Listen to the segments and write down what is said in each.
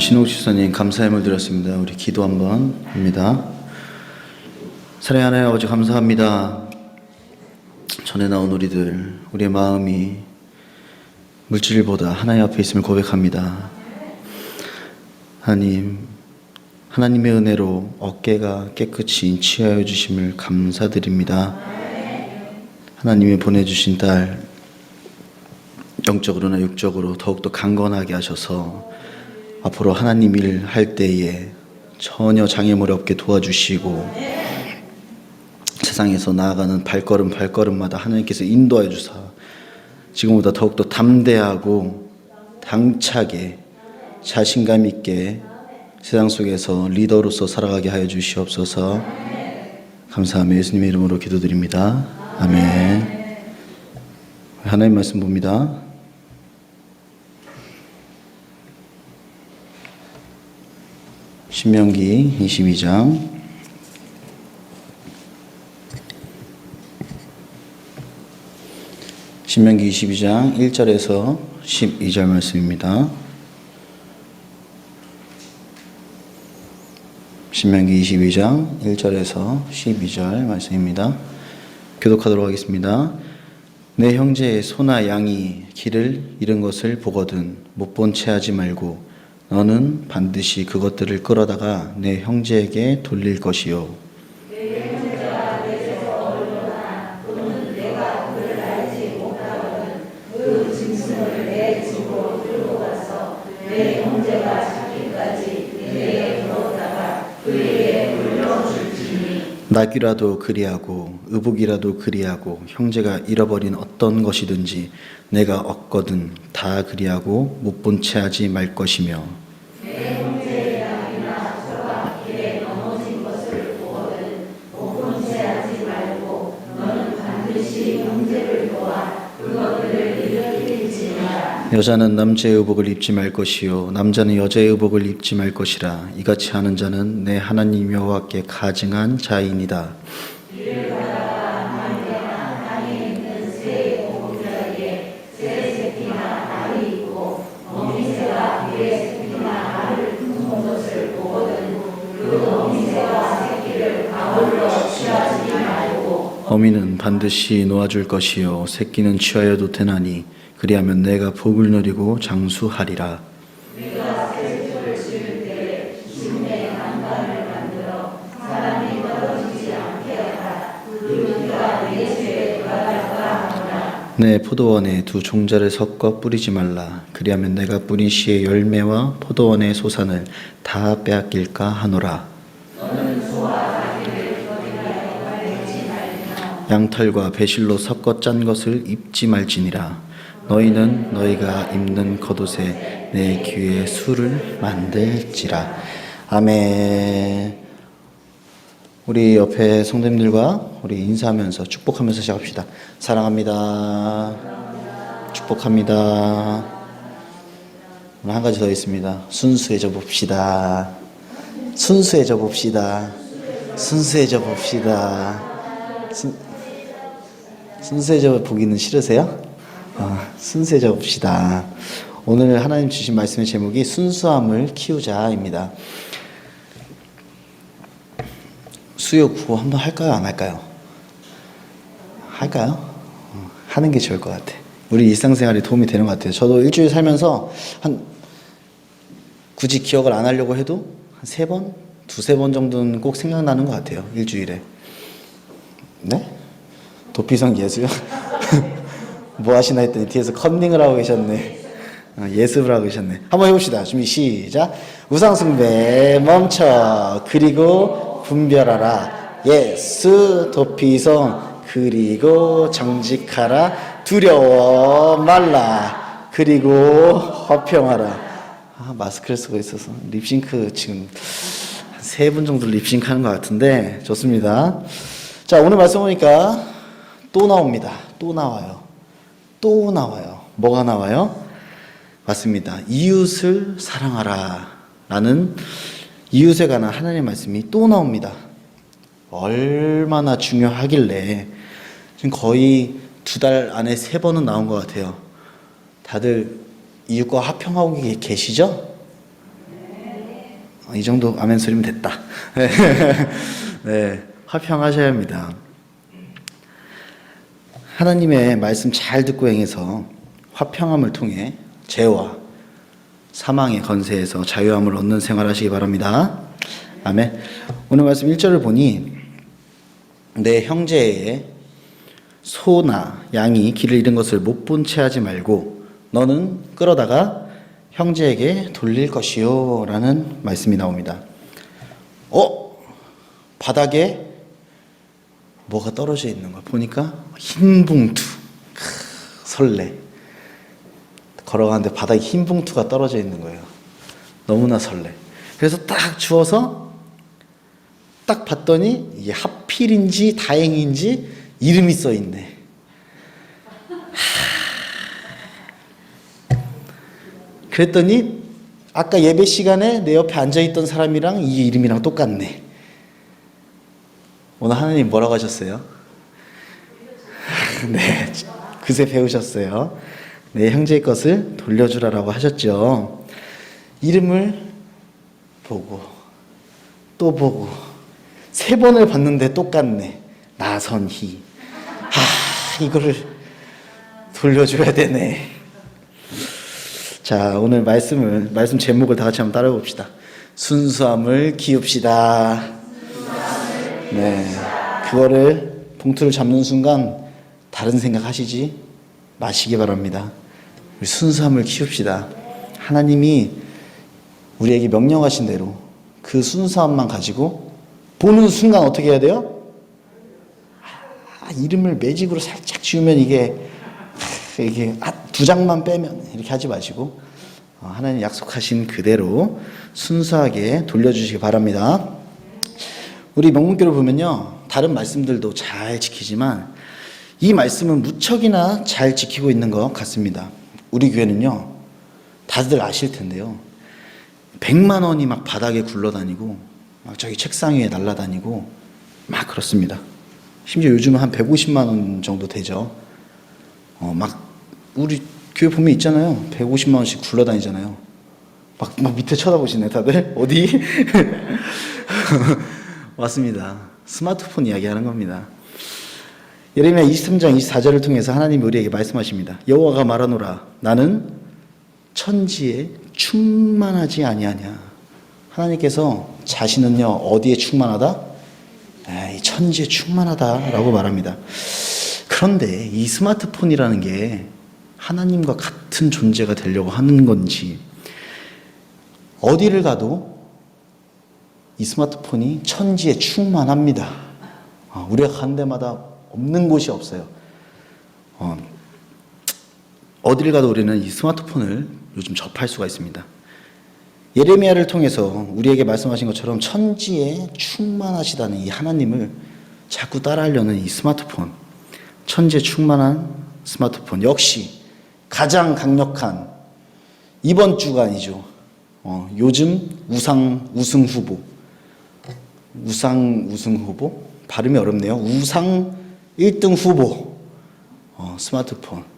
신옥 집사님 감사함을 드렸습니다. 우리 기도 한번 합니다. 사랑하는 하나님 아버지 감사합니다. 전에 나온 우리의 마음이 물질보다 하나님 앞에 있음을 고백합니다. 하나님의 은혜로 어깨가 깨끗이 치하여 주심을 감사드립니다. 하나님이 보내주신 딸 영적으로나 육적으로 더욱더 강건하게 하셔서 앞으로 하나님 일 할 때에 전혀 장애물이 없게 도와주시고 세상에서 나아가는 발걸음마다 하나님께서 인도하여 주사 지금보다 더욱더 담대하고 당차게 자신감 있게 세상 속에서 리더로서 살아가게 하여 주시옵소서. 감사하며 예수님의 이름으로 기도드립니다. 아멘. 하나님 말씀 봅니다. 신명기 22장 신명기 22장 1절에서 12절 말씀입니다. 신명기 22장 1절에서 12절 말씀입니다. 교독하도록 하겠습니다. 내 형제의 소나 양이 길을 잃은 것을 보거든 못 본 채 하지 말고 너는 반드시 그것들을 끌어다가 내 형제에게 돌릴 것이요. 내 형제가 내게서 얼거나 또는 내가 그를 알지 못하거든 그 짐승을 내 집으로 끌고 가서 내 형제가 찾기까지 내게 불었다가 그에게 물려줄지니 나귀라도 그리하고 의복이라도 그리하고 형제가 잃어버린 어떤 것이든지 내가 얻거든 다 그리하고 못 본 채 하지 말 것이며 내 형제의 양이나 소가 길에 넘어진 것을 보거든 못 본 채 하지 말고 너는 반드시 형제를 도와 그것들을 일으킬지니라. 여자는 남자의 의복을 입지 말 것이요 남자는 여자의 의복을 입지 말 것이라. 이같이 하는 자는 내 하나님 여호와께 가증한 자이니라. 길을 가다가 남자나 땅에 있는 새의 보금자리에 새 새끼나 알이 있고 어미새가 그의 새끼나 알을 품은 것을 보거든 그 어미새와 새끼를 아울러 취하지 말고 어미는 반드시 놓아줄 것이요 새끼는 취하여도 되나니 그리하면 내가 복을 누리고 장수하리라. 네가 새집을 지을 때에 기준의 난간을 만들어 사람이 떨어지지 않게 하라. 네가 내 집에 들어갈까 하노라. 내 포도원에 두 종자를 섞어 뿌리지 말라. 그리하면 내가 뿌린 씨의 열매와 포도원의 소산을 다 빼앗길까 하노라. 너는 소와 나귀를 거리하여 말지 말며 양털과 배실로 섞어 짠 것을 입지 말지니라. 너희는 너희가 입는 겉옷에 내 귀에 술을 만들지라. 아멘. 우리 옆에 성도님들과 우리 인사하면서 축복하면서 시작합시다. 사랑합니다. 축복합니다. 오늘 한 가지 더 있습니다. 순수해져 봅시다. 순수해져 봅시다. 순수해져 봅시다. 순수해져 보기는 싫으세요? 순수해져 봅시다. 오늘 하나님 주신 말씀의 제목이 순수함을 키우자입니다. 수요 구호 한번 할까요? 안 할까요? 할까요? 하는 게 좋을 것 같아. 우리 일상생활에 도움이 되는 것 같아요. 저도 일주일 살면서 굳이 기억을 안 하려고 해도 한 3번, 2-3번 정도는 꼭 생각나는 것 같아요. 일주일에. 네? 도피성 예수요? 뭐 하시나 했더니 뒤에서 컨닝을 하고 계셨네. 예습을 하고 계셨네. 한번 해봅시다. 준비 시작. 우상숭배 멈춰. 그리고 분별하라. 예수 도피성. 그리고 정직하라. 두려워 말라. 그리고 허평하라. 마스크를 쓰고 있어서 립싱크 지금 한 3분 정도 립싱크 하는 것 같은데 좋습니다. 자, 오늘 말씀 보니까 또 나옵니다. 또 나와요. 또 나와요. 뭐가 나와요? 맞습니다. 이웃을 사랑하라 라는 이웃에 관한 하나님의 말씀이 또 나옵니다. 얼마나 중요하길래 지금 거의 2달 안에 3번은 나온 것 같아요. 다들 이웃과 화평하고 계시죠? 이 정도 아멘 소리면 됐다. 네, 화평하셔야 합니다. 하나님의 말씀 잘 듣고 행해서 화평함을 통해 죄와 사망의 건세에서 자유함을 얻는 생활하시기 바랍니다. 아멘. 오늘 말씀 1절을 보니 내 형제의 소나 양이 길을 잃은 것을 못 본 채 하지 말고 너는 끌어다가 형제에게 돌릴 것이요 라는 말씀이 나옵니다. 바닥에 뭐가 떨어져 있는 거 보니까 흰 봉투. 설레. 걸어가는데 바닥에 흰 봉투가 떨어져 있는 거예요. 너무나 설레. 그래서 딱 주워서 딱 봤더니 이게 하필인지 다행인지 이름이 써 있네. 그랬더니 아까 예배 시간에 내 옆에 앉아있던 사람이랑 이 이름이랑 똑같네. 오늘 하나님 뭐라고 하셨어요? 네, 그새 배우셨어요. 내 형제의 것을 돌려주라라고 하셨죠. 이름을 보고 또 보고 3번을 봤는데 똑같네. 나선희. 이거를 돌려줘야 되네. 자, 오늘 말씀 제목을 다 같이 한번 따라해 봅시다. 순수함을 키웁시다. 네, 그거를 봉투를 잡는 순간 다른 생각 하시지 마시기 바랍니다. 우리 순수함을 키웁시다. 하나님이 우리에게 명령하신 대로 그 순수함만 가지고 보는 순간 어떻게 해야 돼요? 이름을 매직으로 살짝 지우면 이게 2장만 빼면 이렇게 하지 마시고 하나님 약속하신 그대로 순수하게 돌려주시기 바랍니다. 우리 명문교를 보면요, 다른 말씀들도 잘 지키지만 이 말씀은 무척이나 잘 지키고 있는 것 같습니다. 우리 교회는요, 다들 아실 텐데요, 100만 원이 막 바닥에 굴러다니고 막 저기 책상 위에 날아다니고 막 그렇습니다. 심지어 요즘은 한 150만 원 정도 되죠. 막 우리 교회 보면 있잖아요. 150만 원씩 굴러다니잖아요. 막 밑에 쳐다보시네 다들. 어디? 맞습니다. 스마트폰 이야기하는 겁니다. 예레미야 23장 24절을 통해서 하나님이 우리에게 말씀하십니다. 여호와가 말하노라 나는 천지에 충만하지 아니하냐. 하나님께서 자신은요 어디에 충만하다? 이 천지에 충만하다라고 말합니다. 그런데 이 스마트폰이라는 게 하나님과 같은 존재가 되려고 하는 건지, 어디를 가도 이 스마트폰이 천지에 충만합니다. 우리가 가는 데마다 없는 곳이 없어요. 어디를 가도 우리는 이 스마트폰을 요즘 접할 수가 있습니다. 예레미야를 통해서 우리에게 말씀하신 것처럼 천지에 충만하시다는 이 하나님을 자꾸 따라하려는 이 스마트폰, 천지에 충만한 스마트폰 역시 가장 강력한 이번 주가 아니죠. 요즘 우승 후보 발음이 어렵네요. 우상 1등 후보 스마트폰.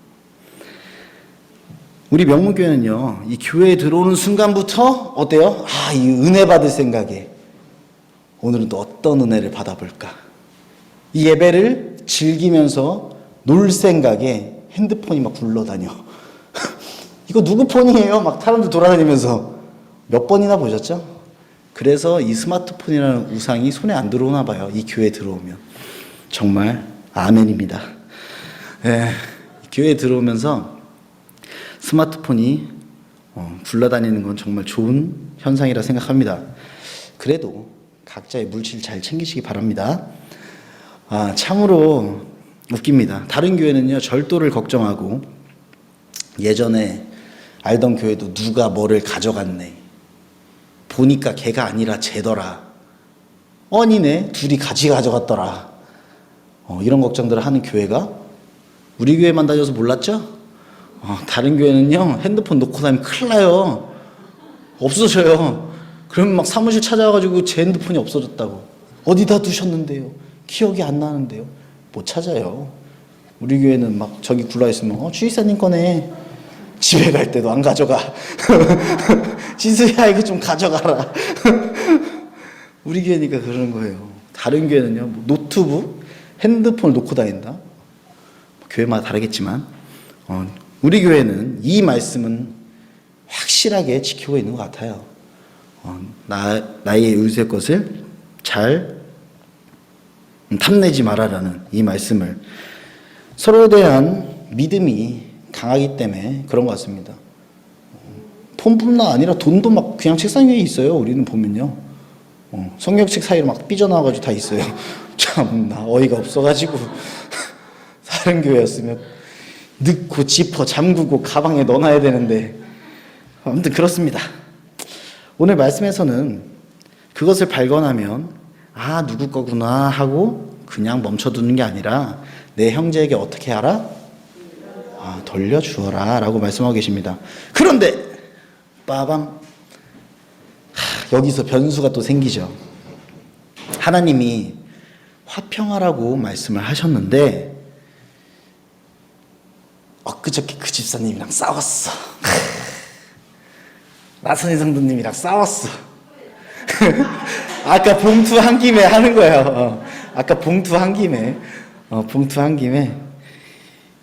우리 명문교회는요, 이 교회에 들어오는 순간부터 어때요? 이 은혜 받을 생각에 오늘은 또 어떤 은혜를 받아볼까? 이 예배를 즐기면서 놀 생각에 핸드폰이 막 굴러다녀. 이거 누구 폰이에요? 막 사람들 돌아다니면서 몇 번이나 보셨죠? 그래서 이 스마트폰이라는 우상이 손에 안 들어오나 봐요. 이 교회에 들어오면. 정말 아멘입니다. 네, 교회에 들어오면서 스마트폰이 굴러다니는 건 정말 좋은 현상이라 생각합니다. 그래도 각자의 물질 잘 챙기시기 바랍니다. 참으로 웃깁니다. 다른 교회는요, 절도를 걱정하고 예전에 알던 교회도 누가 뭐를 가져갔네. 보니까 걔가 아니라 쟤더라. 아니네, 둘이 같이 가져갔더라. 이런 걱정들을 하는 교회가 우리 교회만 다녀서 몰랐죠? 다른 교회는요, 핸드폰 놓고 다니면 큰일 나요. 없어져요. 그러면 막 사무실 찾아와가지고 제 핸드폰이 없어졌다고. 어디다 두셨는데요? 기억이 안 나는데요? 못 찾아요. 우리 교회는 막 저기 굴러있으면 주의사님 거네. 집에 갈 때도 안 가져가. 지수야 이거 좀 가져가라. 우리 교회니까 그러는 거예요. 다른 교회는요, 뭐 노트북, 핸드폰을 놓고 다닌다. 교회마다 다르겠지만 우리 교회는 이 말씀은 확실하게 지키고 있는 것 같아요. 나의 의지의 것을 잘 탐내지 말아라는 이 말씀을, 서로에 대한 믿음이 강하기 때문에 그런 것 같습니다. 폰뿐만 아니라 돈도 막 그냥 책상 위에 있어요. 우리는 보면요. 성경책 사이로 막 삐져나와가지고 다 있어요. 참나 어이가 없어가지고. 다른 교회였으면 넣고 지퍼 잠그고 가방에 넣어놔야 되는데, 아무튼 그렇습니다. 오늘 말씀에서는 그것을 발견하면 아 누구 거구나 하고 그냥 멈춰두는 게 아니라 내 형제에게 어떻게 하라? 돌려주어라 라고 말씀하고 계십니다. 그런데 빠밤, 여기서 변수가 또 생기죠. 하나님이 화평하라고 말씀을 하셨는데 엊그저께 그 집사님이랑 싸웠어. 나선희 성도님이랑 싸웠어. 아까 봉투 한 김에 하는 거예요. 아까 봉투 한 김에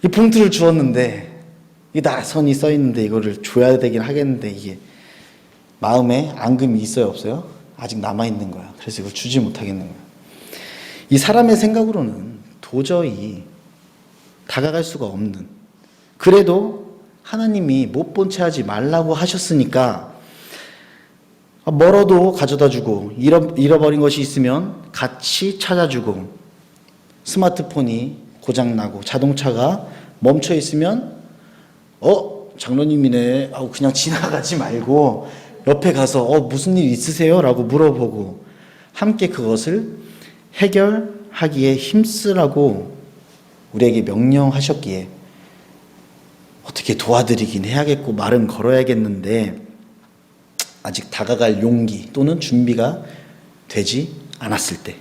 이 봉투를 주었는데 이 나선이 써 있는데 이거를 줘야 되긴 하겠는데 이게 마음에 앙금이 있어요, 없어요? 아직 남아 있는 거야. 그래서 이걸 주지 못하겠는 거야. 이 사람의 생각으로는 도저히 다가갈 수가 없는, 그래도 하나님이 못 본 채 하지 말라고 하셨으니까 멀어도 가져다 주고, 잃어버린 것이 있으면 같이 찾아주고, 스마트폰이 고장나고 자동차가 멈춰 있으면 장로님이네 하고 그냥 지나가지 말고 옆에 가서 무슨 일 있으세요? 라고 물어보고 함께 그것을 해결하기에 힘쓰라고 우리에게 명령하셨기에 어떻게 도와드리긴 해야겠고 말은 걸어야겠는데 아직 다가갈 용기 또는 준비가 되지 않았을 때,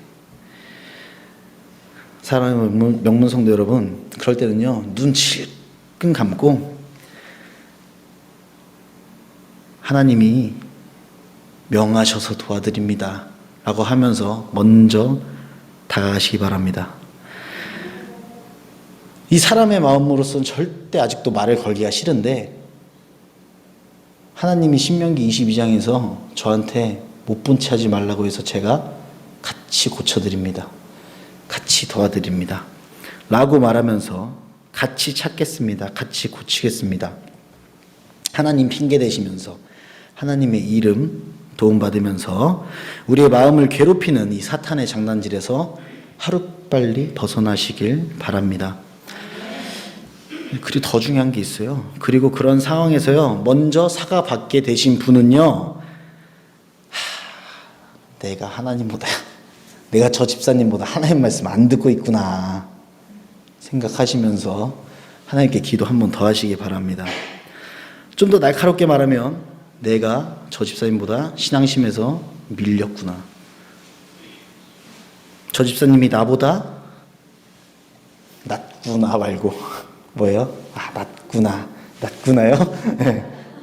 사랑하는 명문 성도 여러분, 그럴 때는요 눈 질끈 감고 하나님이 명하셔서 도와드립니다 라고 하면서 먼저 다가가시기 바랍니다. 이 사람의 마음으로서는 절대 아직도 말을 걸기가 싫은데 하나님이 신명기 22장에서 저한테 못 본 채 하지 말라고 해서 제가 같이 고쳐드립니다. 같이 도와드립니다. 라고 말하면서 같이 찾겠습니다. 같이 고치겠습니다. 하나님 핑계 대시면서 하나님의 이름 도움받으면서 우리의 마음을 괴롭히는 이 사탄의 장난질에서 하루빨리 벗어나시길 바랍니다. 그리고 더 중요한 게 있어요. 그리고 그런 상황에서요, 먼저 사과받게 되신 분은요, 내가 하나님보다, 내가 저 집사님보다 하나님 말씀 안 듣고 있구나 생각하시면서 하나님께 기도 한 번 더 하시기 바랍니다. 좀 더 날카롭게 말하면 내가 저 집사님보다 신앙심에서 밀렸구나. 저 집사님이 나보다 낫구나 말고 뭐예요? 낫구나요?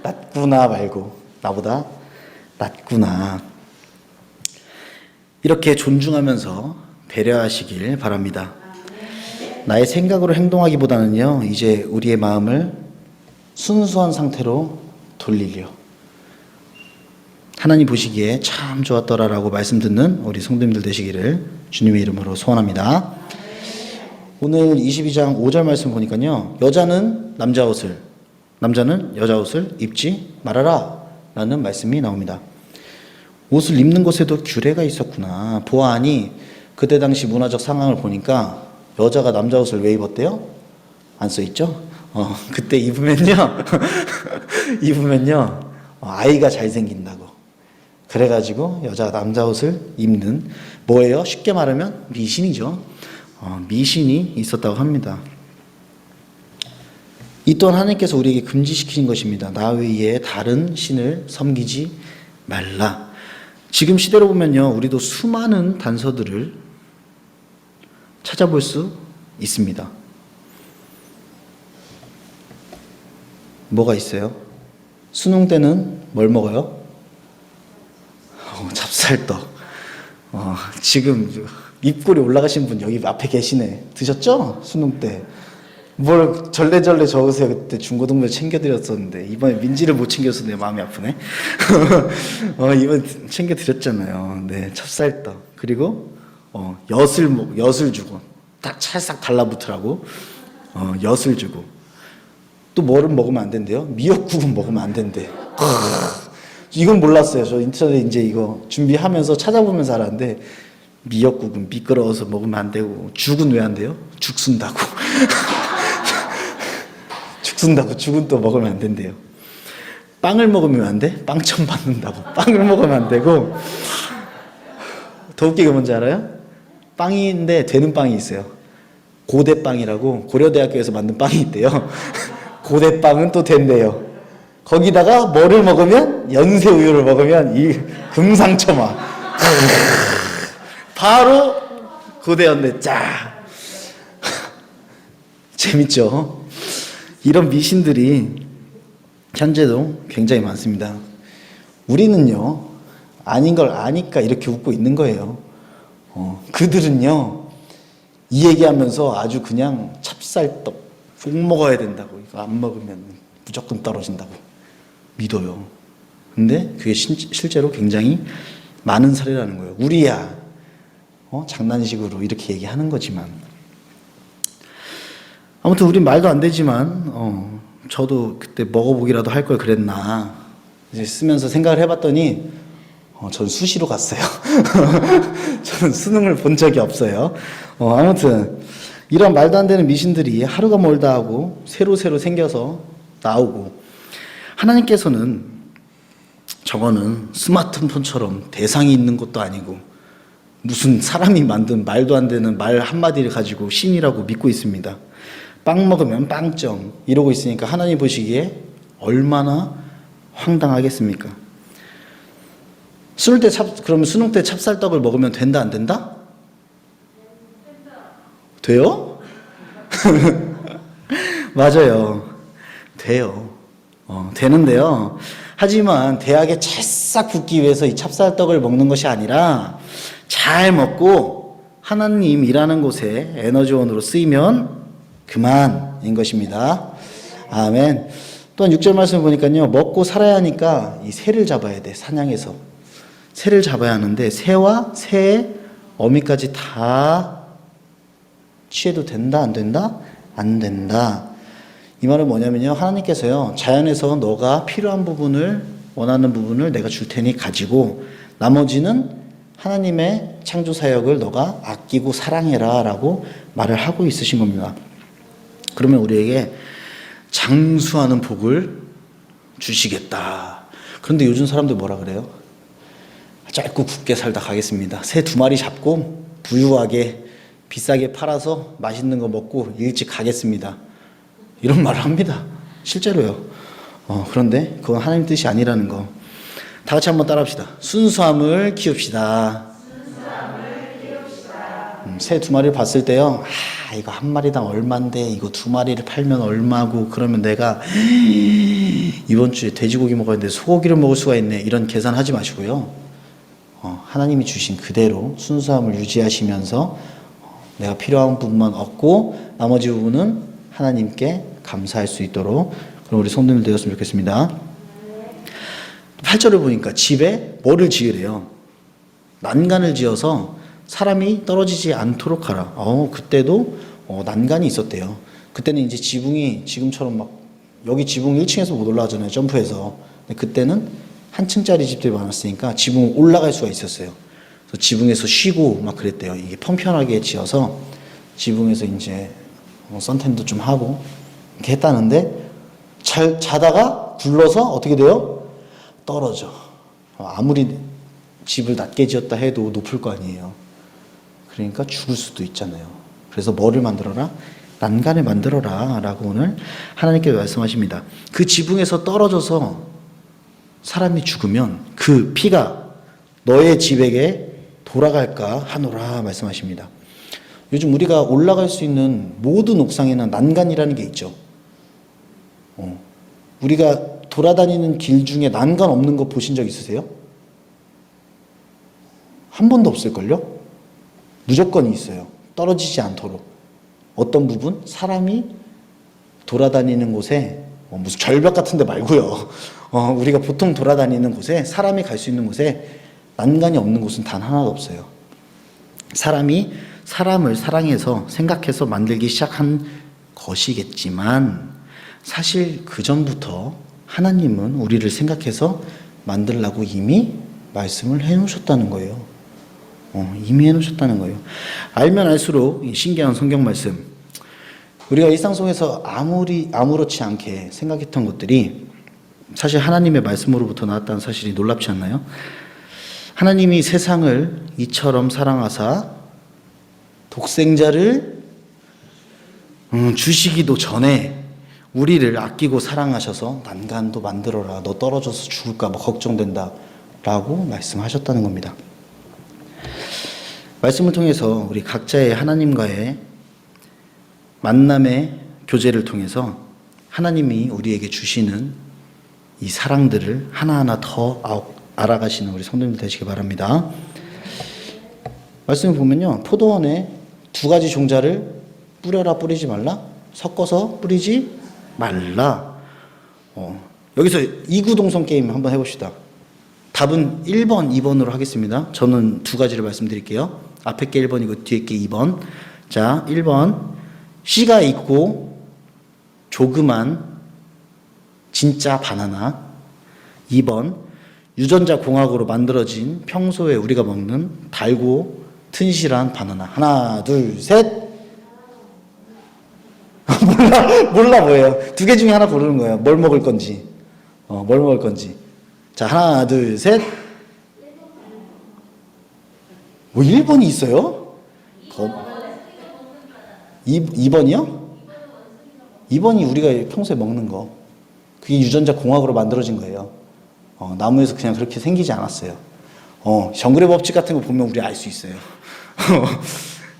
낫구나 말고 나보다 낫구나. 이렇게 존중하면서 배려하시길 바랍니다. 나의 생각으로 행동하기보다는요, 이제 우리의 마음을 순수한 상태로 돌리려, 하나님 보시기에 참 좋았더라라고 말씀 듣는 우리 성도님들 되시기를 주님의 이름으로 소원합니다. 오늘 22장 5절 말씀 보니까요, 여자는 남자 옷을, 남자는 여자 옷을 입지 말아라 라는 말씀이 나옵니다. 옷을 입는 것에도 규례가 있었구나. 보아하니 그때 당시 문화적 상황을 보니까 여자가 남자 옷을 왜 입었대요? 안 써있죠? 그때 입으면요 아이가 잘생긴다고 그래가지고 여자가 남자 옷을 입는, 뭐예요? 쉽게 말하면 미신이죠. 미신이 있었다고 합니다. 이 또한 하나님께서 우리에게 금지시키신 것입니다. 나 외에 다른 신을 섬기지 말라. 지금 시대로 보면요, 우리도 수많은 단서들을 찾아볼 수 있습니다. 뭐가 있어요? 수능 때는 뭘 먹어요? 찹쌀떡. 지금 입꼬리 올라가신 분 여기 앞에 계시네. 드셨죠? 수능 때. 뭘 절레절레 적으세요. 그때 중고등부 챙겨드렸었는데 이번에 민지를 못 챙겨서 내 마음이 아프네. 이번에 챙겨드렸잖아요. 네, 찹쌀떡. 그리고 엿을 주고 딱 찰싹 달라붙으라고 엿을 주고. 또 뭐를 먹으면 안 된대요? 미역국은 먹으면 안 된대. 이건 몰랐어요. 저 인터넷에 이제 이거 준비하면서 찾아보면서 알았는데 미역국은 미끄러워서 먹으면 안 되고 죽은 왜 안 돼요? 죽 쓴다고. 죽 쓴다고 죽은 또 먹으면 안 된대요. 빵을 먹으면 안 돼? 빵점 받는다고. 빵을 먹으면 안 되고 더 웃기게 뭔지 알아요? 빵인데 되는 빵이 있어요. 고대빵이라고 고려대학교에서 만든 빵이 있대요. 고대빵은 또 된대요. 거기다가 뭐를 먹으면 연세우유를 먹으면 이 금상첨화. 바로 고대연대 짜. 재밌죠? 이런 미신들이 현재도 굉장히 많습니다. 우리는요 아닌 걸 아니까 이렇게 웃고 있는 거예요. 그들은요 이 얘기하면서 아주 그냥 찹쌀떡 꼭 먹어야 된다고, 이거 안 먹으면 무조건 떨어진다고 믿어요. 근데 그게 실제로 굉장히 많은 사례라는 거예요. 우리야 장난식으로 이렇게 얘기하는 거지만 아무튼 우린 말도 안 되지만 저도 그때 먹어보기라도 할 걸 그랬나 이제 쓰면서 생각을 해봤더니 전 수시로 갔어요. 저는 수능을 본 적이 없어요. 아무튼 이런 말도 안 되는 미신들이 하루가 멀다 하고 새로 생겨서 나오고, 하나님께서는 저거는 스마트폰처럼 대상이 있는 것도 아니고 무슨 사람이 만든 말도 안 되는 말 한마디를 가지고 신이라고 믿고 있습니다. 빵 먹으면 빵점 이러고 있으니까 하나님 보시기에 얼마나 황당하겠습니까? 그러면 수능 때 찹쌀떡을 먹으면 된다 안 된다? 돼요? 맞아요. 돼요. 되는데요. 하지만 대학에 찰싹 붙기 위해서 이 찹쌀떡을 먹는 것이 아니라 잘 먹고 하나님 일하는 곳에 에너지원으로 쓰이면 그만인 것입니다. 아멘. 또한 6절 말씀을 보니까요. 먹고 살아야 하니까 이 새를 잡아야 돼. 사냥해서. 새를 잡아야 하는데 새와 새의 어미까지 다 취해도 된다 안 된다? 안 된다. 이 말은 뭐냐면요. 하나님께서요. 자연에서 너가 필요한 부분을 원하는 부분을 내가 줄 테니 가지고 나머지는 하나님의 창조 사역을 너가 아끼고 사랑해라 라고 말을 하고 있으신 겁니다. 그러면 우리에게 장수하는 복을 주시겠다. 그런데 요즘 사람들 뭐라 그래요? 짧고 굵게 살다 가겠습니다. 새 2마리 잡고 부유하게 비싸게 팔아서 맛있는 거 먹고 일찍 가겠습니다. 이런 말을 합니다. 실제로요. 그런데 그건 하나님 뜻이 아니라는 거. 다 같이 한번 따라합시다. 순수함을 키웁시다. 새 2마리를 봤을 때요. 이거 1마리당 얼만데 이거 2마리를 팔면 얼마고 그러면 내가 이번 주에 돼지고기 먹어야 되는데 소고기를 먹을 수가 있네. 이런 계산하지 마시고요. 하나님이 주신 그대로 순수함을 유지하시면서 내가 필요한 부분만 얻고 나머지 부분은 하나님께 감사할 수 있도록 그럼 우리 성도님들 되었으면 좋겠습니다. 8절을 보니까 집에 뭐를 지으래요? 난간을 지어서 사람이 떨어지지 않도록 하라. 그때도 난간이 있었대요. 그때는 이제 지붕이 지금처럼 막 여기 지붕 1층에서 못 올라가잖아요. 점프해서. 근데 그때는 한 층짜리 집들이 많았으니까 지붕 올라갈 수가 있었어요. 그래서 지붕에서 쉬고 막 그랬대요. 이게 편편하게 지어서 지붕에서 이제 선탠도 좀 하고 이렇게 했다는데 자다가 굴러서 어떻게 돼요? 떨어져. 아무리 집을 낮게 지었다 해도 높을 거 아니에요. 그러니까 죽을 수도 있잖아요. 그래서 뭐를 만들어라? 난간을 만들어라 라고 오늘 하나님께서 말씀하십니다. 그 지붕에서 떨어져서 사람이 죽으면 그 피가 너의 집에게 돌아갈까 하노라 말씀하십니다. 요즘 우리가 올라갈 수 있는 모든 옥상에는 난간이라는 게 있죠. 우리가 돌아다니는 길 중에 난간 없는 거 보신 적 있으세요? 한 번도 없을걸요? 무조건 있어요. 떨어지지 않도록. 어떤 부분? 사람이 돌아다니는 곳에 무슨 절벽 같은 데 말고요. 우리가 보통 돌아다니는 곳에, 사람이 갈 수 있는 곳에 난간이 없는 곳은 단 하나도 없어요. 사람이 사람을 사랑해서 생각해서 만들기 시작한 것이겠지만 사실 그 전부터 하나님은 우리를 생각해서 만들라고 이미 말씀을 해놓으셨다는 거예요. 이미 해놓으셨다는 거예요. 알면 알수록 신기한 성경 말씀. 우리가 일상 속에서 아무렇지 않게 생각했던 것들이 사실 하나님의 말씀으로부터 나왔다는 사실이 놀랍지 않나요? 하나님이 세상을 이처럼 사랑하사 독생자를 주시기도 전에 우리를 아끼고 사랑하셔서 난간도 만들어라. 너 떨어져서 죽을까 봐 걱정된다. 라고 말씀하셨다는 겁니다. 말씀을 통해서 우리 각자의 하나님과의 만남의 교제를 통해서 하나님이 우리에게 주시는 이 사랑들을 하나하나 더 알아가시는 우리 성도님들 되시기 바랍니다. 말씀을 보면요. 포도원에 두 가지 종자를 뿌려라 뿌리지 말라? 섞어서 뿌리지 말라. 여기서 이구동성 게임 한번 해봅시다. 답은 1번, 2번으로 하겠습니다. 저는 두 가지를 말씀드릴게요. 앞에 게 1번이고 뒤에 게 2번. 자, 1번. 씨가 있고 조그만 진짜 바나나. 2번. 유전자 공학으로 만들어진 평소에 우리가 먹는 달고 튼실한 바나나. 하나, 둘, 셋. 몰라 뭐예요. 두 개 중에 하나 고르는 거예요. 뭘 먹을 건지. 뭘 먹을 건지. 자, 하나, 둘, 셋. 1번이 있어요? 2번이요? 2번이 우리가 평소에 먹는 거. 그게 유전자 공학으로 만들어진 거예요. 나무에서 그냥 그렇게 생기지 않았어요. 정글의 법칙 같은 거 보면 우리 알 수 있어요.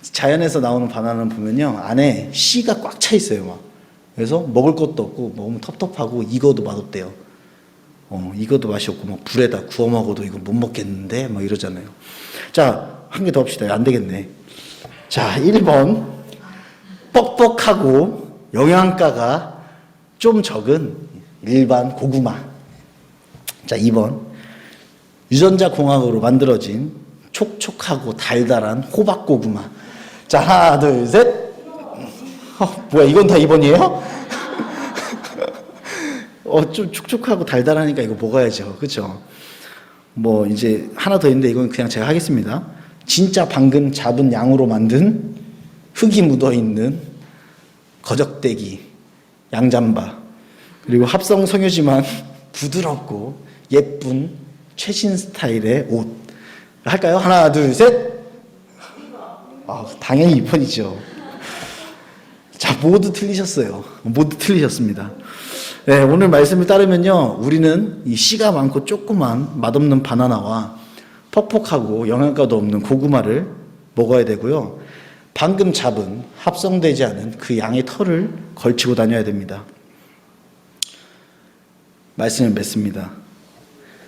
자연에서 나오는 바나나는 보면요. 안에 씨가 꽉 차 있어요, 막. 그래서 먹을 것도 없고, 먹으면 텁텁하고, 익어도 맛없대요. 익어도 맛이 없고, 막 불에다 구워 먹어도 이거 못 먹겠는데? 막 이러잖아요. 자, 한 개 더 합시다. 안 되겠네. 자, 1번. 뻑뻑하고, 영양가가 좀 적은 일반 고구마. 자, 2번. 유전자 공학으로 만들어진 촉촉하고 달달한 호박 고구마. 자, 하나, 둘, 셋. 뭐야, 이건 다 2번이에요? 좀 촉촉하고 달달하니까 이거 먹어야죠. 그쵸? 뭐, 이제 하나 더 있는데 이건 그냥 제가 하겠습니다. 진짜 방금 잡은 양으로 만든 흙이 묻어있는 거적대기, 양잠바. 그리고 합성 성유지만 부드럽고 예쁜 최신 스타일의 옷. 할까요? 하나, 둘, 셋. 당연히 2번이죠. 자, 모두 틀리셨어요. 모두 틀리셨습니다. 네, 오늘 말씀을 따르면요, 우리는 이 씨가 많고 조그만 맛없는 바나나와 퍽퍽하고 영양가도 없는 고구마를 먹어야 되고요. 방금 잡은 합성되지 않은 그 양의 털을 걸치고 다녀야 됩니다. 말씀을 맺습니다.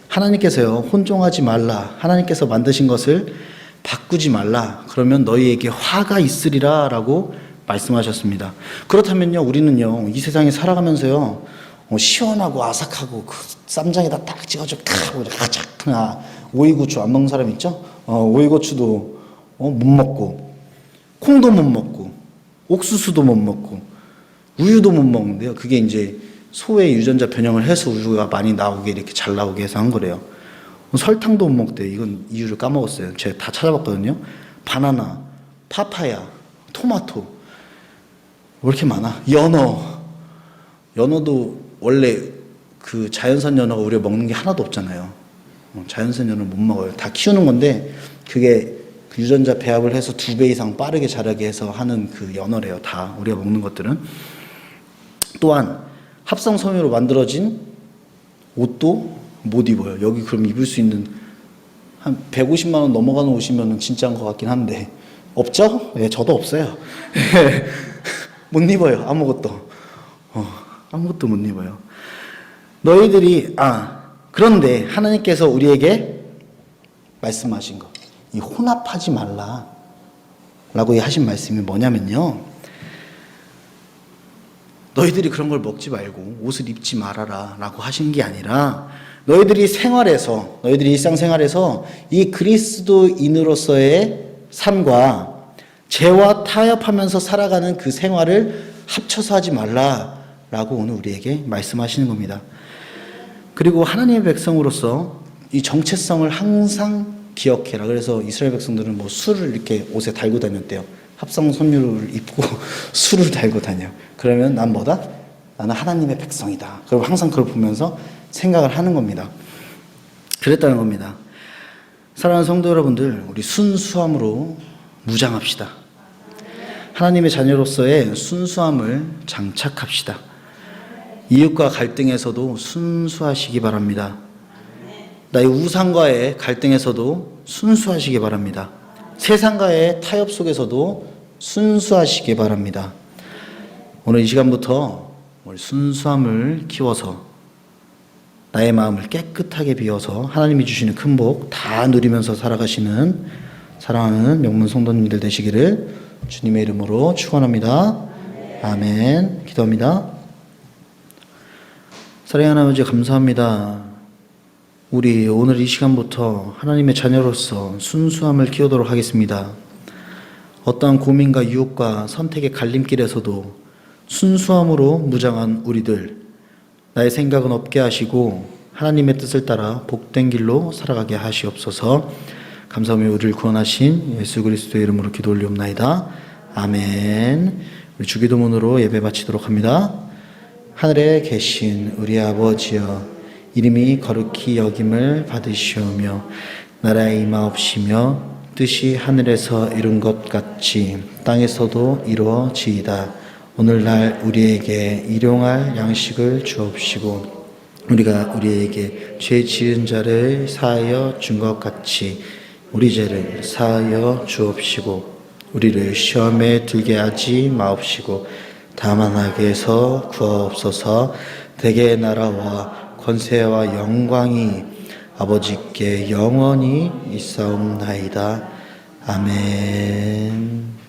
하나님께서요, 혼종하지 말라. 하나님께서 만드신 것을 바꾸지 말라. 그러면 너희에게 화가 있으리라 라고 말씀하셨습니다. 그렇다면요, 우리는요, 이 세상에 살아가면서요, 시원하고 아삭하고 그 쌈장에다 딱 찍어줘, 오이고추 안 먹는 사람 있죠? 오이고추도 못 먹고, 콩도 못 먹고, 옥수수도 못 먹고, 우유도 못 먹는데요. 그게 이제 소의 유전자 변형을 해서 우유가 많이 나오게 이렇게 잘 나오게 해서 한 거래요. 설탕도 못 먹대요. 이건 이유를 까먹었어요. 제가 다 찾아봤거든요. 바나나, 파파야, 토마토. 왜 이렇게 많아? 연어도 원래 그 자연산 연어가 우리가 먹는 게 하나도 없잖아요. 자연산 연어는 못 먹어요. 다 키우는 건데 그게 그 유전자 배합을 해서 2배 이상 빠르게 자라게 해서 하는 그 연어래요. 다 우리가 먹는 것들은. 또한 합성 섬유로 만들어진 옷도 못 입어요. 여기 그럼 입을 수 있는 한 150만 원 넘어가는 옷이면 진짜인 것 같긴 한데 없죠? 네, 저도 없어요. 못 입어요. 아무것도. 아무것도 못 입어요. 너희들이 그런데 하나님께서 우리에게 말씀하신 것. 이 혼합하지 말라 라고 하신 말씀이 뭐냐면요, 너희들이 그런 걸 먹지 말고 옷을 입지 말아라 라고 하신 게 아니라, 너희들이 생활에서, 너희들이 일상생활에서 이 그리스도인으로서의 삶과 죄와 타협하면서 살아가는 그 생활을 합쳐서 하지 말라라고 오늘 우리에게 말씀하시는 겁니다. 그리고 하나님의 백성으로서 이 정체성을 항상 기억해라. 그래서 이스라엘 백성들은 뭐 술을 이렇게 옷에 달고 다녔대요. 합성 선율을 입고 술을 달고 다녀. 그러면 난 뭐다? 나는 하나님의 백성이다. 그럼 항상 그걸 보면서 생각을 하는 겁니다. 그랬다는 겁니다. 사랑하는 성도 여러분들, 우리 순수함으로 무장합시다. 하나님의 자녀로서의 순수함을 장착합시다. 이웃과 갈등에서도 순수하시기 바랍니다. 나의 우상과의 갈등에서도 순수하시기 바랍니다. 세상과의 타협 속에서도 순수하시기 바랍니다. 오늘 이 시간부터 우리 순수함을 키워서 나의 마음을 깨끗하게 비워서 하나님이 주시는 큰 복 다 누리면서 살아가시는 사랑하는 명문 성도님들 되시기를 주님의 이름으로 축원합니다. 아멘. 기도합니다. 사랑하는 아버지, 감사합니다. 우리 오늘 이 시간부터 하나님의 자녀로서 순수함을 키우도록 하겠습니다. 어떠한 고민과 유혹과 선택의 갈림길에서도 순수함으로 무장한 우리들, 나의 생각은 없게 하시고 하나님의 뜻을 따라 복된 길로 살아가게 하시옵소서. 감사하며 우리를 구원하신 예수 그리스도의 이름으로 기도 올리옵나이다. 아멘. 우리 주기도문으로 예배 바치도록 합니다. 하늘에 계신 우리 아버지여, 이름이 거룩히 여김을 받으시오며 나라의 임하옵시며 뜻이 하늘에서 이룬 것 같이 땅에서도 이루어지이다. 오늘날 우리에게 일용할 양식을 주옵시고 우리가 우리에게 죄 지은 자를 사하여 준 것 같이 우리 죄를 사하여 주옵시고 우리를 시험에 들게 하지 마옵시고 다만 악에서 구하옵소서. 대개의 나라와 권세와 영광이 아버지께 영원히 있사옵나이다. 아멘.